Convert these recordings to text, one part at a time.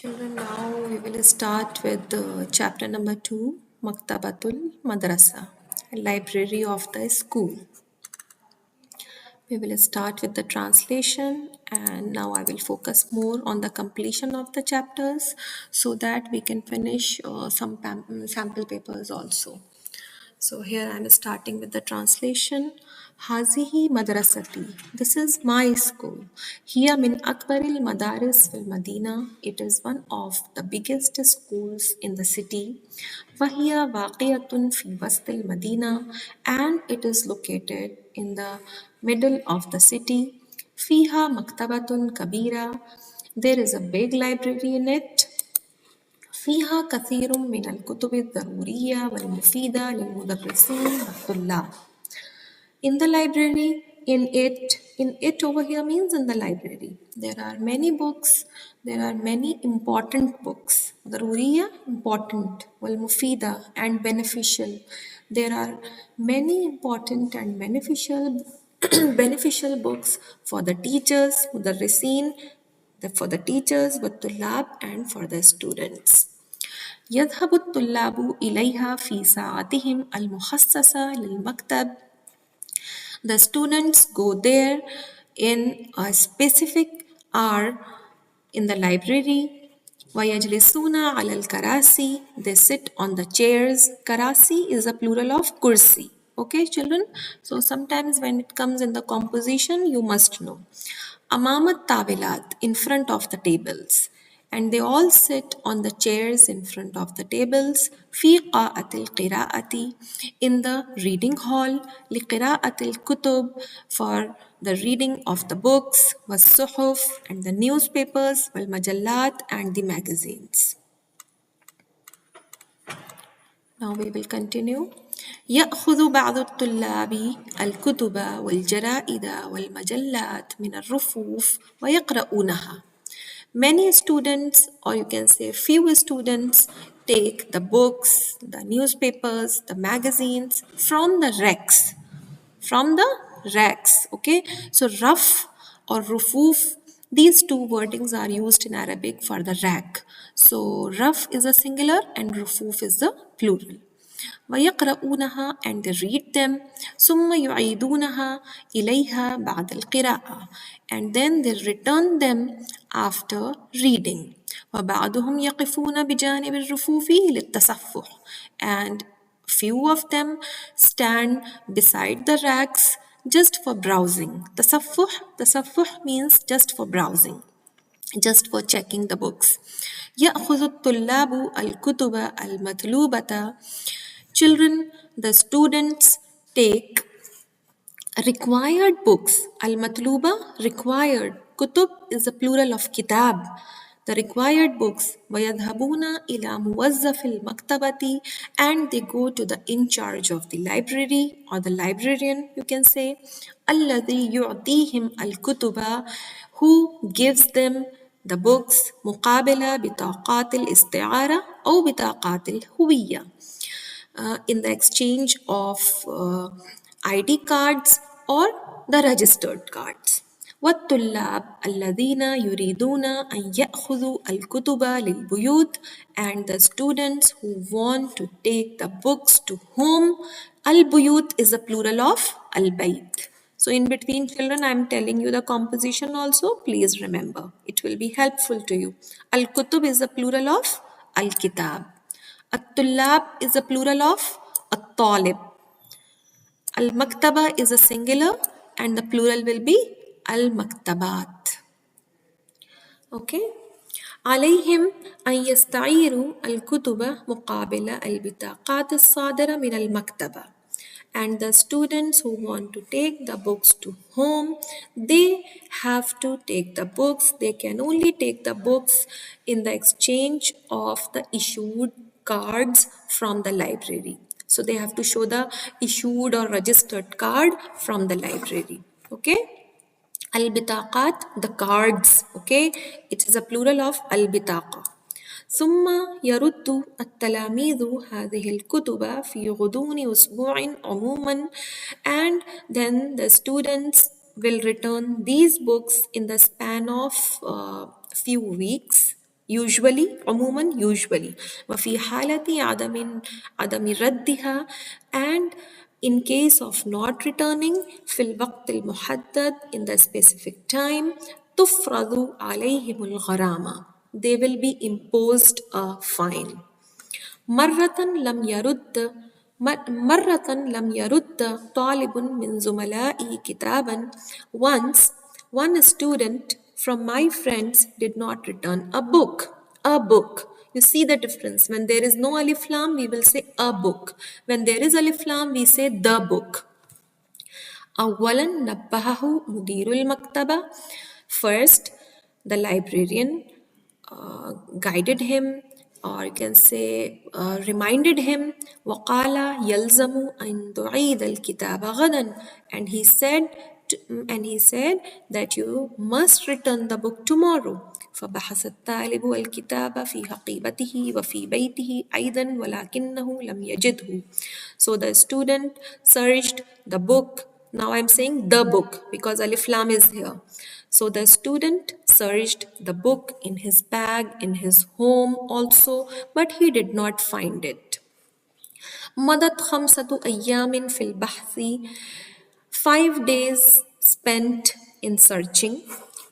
Children, now we will start with chapter number 2, Maktabatul Madrasa, library of the school. We will start with the translation, and now I will focus more on the completion of the chapters so that we can finish some sample papers also. So here I am starting with the translation. هذه مدرستي. This is my school. هي من أكبر المدارس في المدينة. It is one of the biggest schools in the city. وهي واقعة في وسط المدينة and it is located in the middle of the city. فيها مكتبة كبيرة. There is a big library in it. فيها كثير من الكتب الضرورية والمفيدة للمدرسين والطلاب. In the library, in it over here means in the library. There are many books, there are many important books. ضرورية, important, والمفيدة, and beneficial. There are many important and beneficial beneficial books for the teachers, مدرسين, for the teachers, والطلاب, and for the students. يذهب الطلاب إليها في ساعتهم المخصصة للمكتب. The students go there in a specific hour in the library. ويجلسون على الكراسي. They sit on the chairs. Karasi is a plural of kursi. Okay, children? So sometimes when it comes in the composition, you must know. أمام الطاولات, in front of the tables. And they all sit on the chairs in front of the tables. في قاعة القراءة, in the reading hall. لقراءة الكتب, for the reading of the books. والصحف, and the newspapers. والمجلات, and the magazines. Now we will continue. يأخذ بعض الطلاب الكتب والجرائد والمجلات من الرفوف ويقرؤونها. Many students, or you can say few students, take the books, the newspapers, the magazines from the racks. From the racks, okay? So raf or rufuf, these two wordings are used in Arabic for the rack. So raf is a singular and rufuf is the plural. ويقرؤونها, and they read them. ثم يعيدونها إليها بعد القراءة, and then they return them after reading. وبعضهم يقفون بجانب الرفوف للتصفح, and few of them stand beside the racks just for browsing. تصفح means just for browsing, just for checking the books. يأخذ الطلاب الكتب المطلوبة. Children, the students take required books. Al-matluba, required. Kutub is the plural of kitab. The required books. وَيَذْهَبُونَ إِلَى مُوَظَّفِ الْمَكْتَبَةِ, and they go to the in charge of the library, or the librarian, you can say. الَّذِي يُعْطِيهِمْ الْكُتُبَ, who gives them the books. مقابل بطاقات الاستعارة أو بطاقات الهوية. In the exchange of ID cards or the registered cards. والطلاب الذين يريدون أن يأخذوا الكتب للبيوت, and the students who want to take the books to home. البيوت is a plural of البيت. So in between, children, I am telling you the composition also. Please remember. It will be helpful to you. Al-kutub is a plural of al-kitab. At-tullab is a plural of at-talib. Al-maktaba is a singular and the plural will be al-maktabat. Okay? عليهم أن يستعيروا الكتب مقابل البطاقات الصادرة من المكتبة. And the students who want to take the books to home, they have to take the books. They can only take the books in the exchange of the issued cards from the library. So they have to show the issued or registered card from the library. Okay? Al-bitaqat, the cards. Okay? It is a plural of al-bitaqa. ثم يرد التلاميذ هذه الكتب في غضون أسبوع عموما, and then the students will return these books in the span of few weeks. usually عموما usually وفي حالة عدم ردها and in case of not returning في الوقت المحدد in the specific time تفرض عليهم الغرامة, they will be imposed a fine. مرة لم يرد مرة لم يرد طالب من زملائي كتابا. Once one student from my friends did not return a book. A book. You see the difference. When there is no alif lam, we will say a book. When there is alif lam, we say the book. أولا نبهه مدير المكتبة. First, the librarian guided him, or you can say reminded him. وقال يلزم أن تعيد الكتاب غدا, and he said that you must return the book tomorrow. فبحث الطالب الكتاب في حقيبته وفي بيته أيضا ولكنه لم يجده. So the student searched the book. Now I'm saying the book because alif lam is here. So the student searched the book in his bag, in his home also, but he did not find it. مضت 5 أيام في البحث. 5 days spent in searching.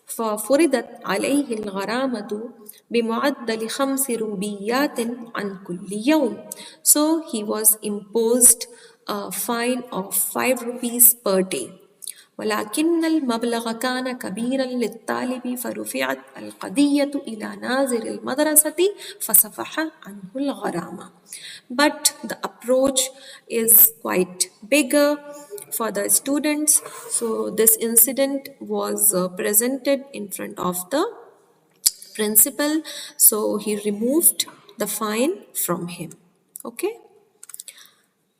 ففرضت عليه الغرامة بمعدل 5 روبيات عن كل يوم. So he was imposed a fine of 5 rupees per day. ولكن المبلغ كان كبيرا للطالب فرفعت القضية إلى ناظر المدرسة فصفح عنه الغرامة. But the approach is quite bigger for the students. So this incident was presented in front of the principal. So he removed the fine from him. Okay.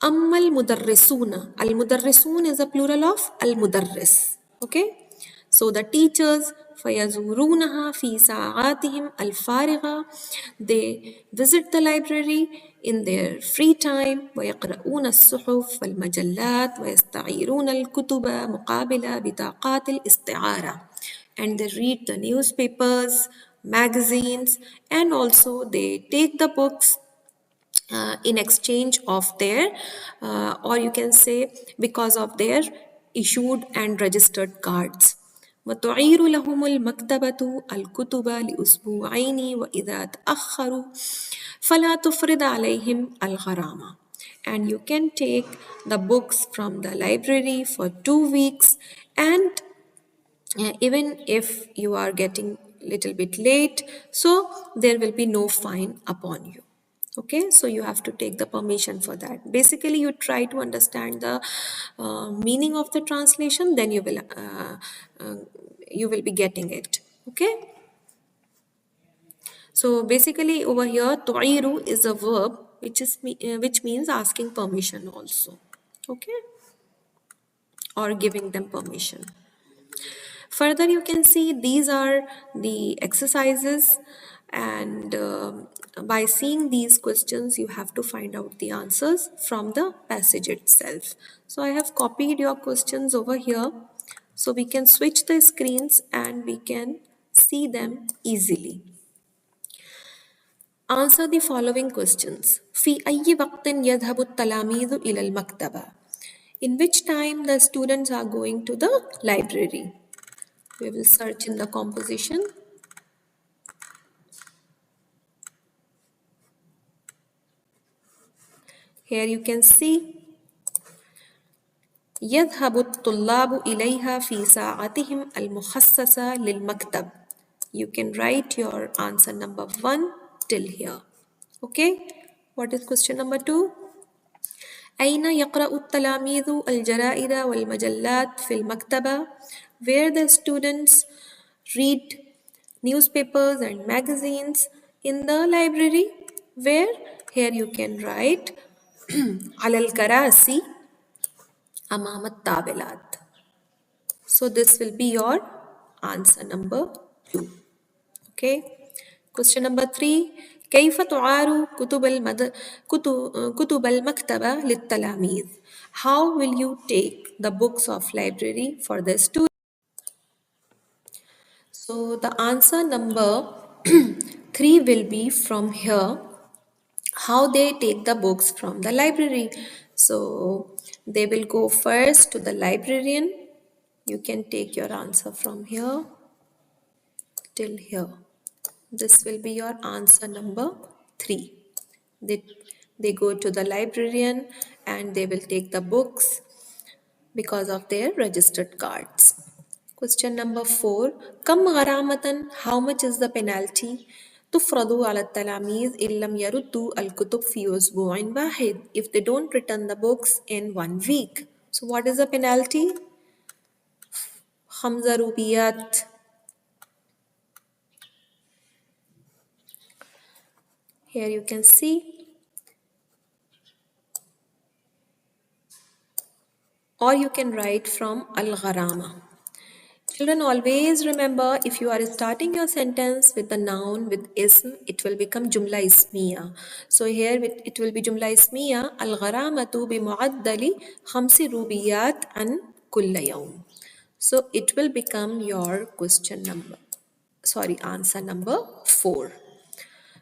أما المدرسون. المدرسون is a plural of المدرس. Okay. So the teachers فيزورونها في ساعاتهم الفارغة. They visit the library in their free time ويقرؤون الصحف والمجلات ويستعيرون الكتب مقابل بطاقات الاستعارة. And they read the newspapers, magazines, and also they take the books in exchange of their, or you can say because of their issued and registered cards. وتعير لهم المكتبة الكتب لأسبوعين وإذا تأخروا فلا تفرض عليهم الغرامة. And you can take the books from the library for 2 weeks, and even if you are getting little bit late, so there will be no fine upon you. Okay, so you have to take the permission for that. Basically, you try to understand the meaning of the translation, then you will be getting it. Okay. So basically, over here, tu'iru is a verb which means asking permission also. Okay, or giving them permission. Further, you can see these are the exercises, and by seeing these questions, you have to find out the answers from the passage itself. So I have copied your questions over here, so we can switch the screens and we can see them easily. Answer the following questions. في أي وقت يذهب التلاميذ إلى المكتبة? In which time the students are going to the library? We will search in the composition. Here you can see يذهب الطلاب إليها في ساعتهم المخصصة للمكتب. You can write your answer number 1 till here. Okay. What is question number 2? أين يقرأ التلاميذ الجرائد والمجلات في المكتبة? Where the students read newspapers and magazines in the library. Where? Here you can write على الكراسي أمام الطاولات. So this will be your answer number 2. Okay. Question number 3. كيف تعار كتب المكتبة للتلاميذ? How will you take the books of library for the students? So the answer number 3 will be from here, how they take the books from the library. So they will go first to the librarian. You can take your answer from here till here. This will be your answer number 3. They, they go to the librarian and they will take the books because of their registered cards. Question number 4. Kam gharamatan, how much is the penalty? تفرض على التلاميذ إن لم يردوا الكتب في أسبوع واحد, if they don't return the books in 1 week. So what is the penalty? 5 روبيات. Here you can see, or you can write from al-gharama. Children, always remember, if you are starting your sentence with the noun with ism, it will become jumla ismiya. So here it will be jumla ismiya. Al-gharamatu bi mu'addali khamsi rubiyat an kulla yawm. So it will become your answer number 4.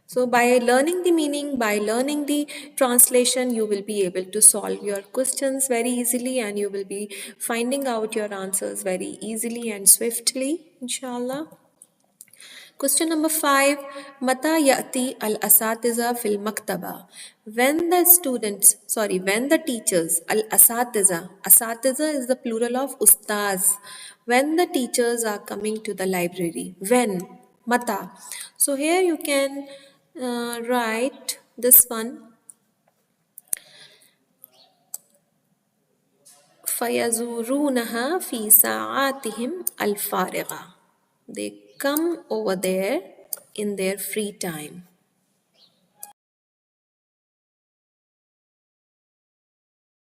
So by learning the meaning, by learning the translation, you will be able to solve your questions very easily and you will be finding out your answers very easily and swiftly, inshallah. Question number 5. Mata ya'ti al-asatiza fil maktaba. When the teachers, asatiza is the plural of ustaz. When the teachers are coming to the library. When? Mata. So here you can write this one. فَيَزُورُونَهَا فِي سَاعَاتِهِمْ الْفَارِغَةِ. They come over there in their free time.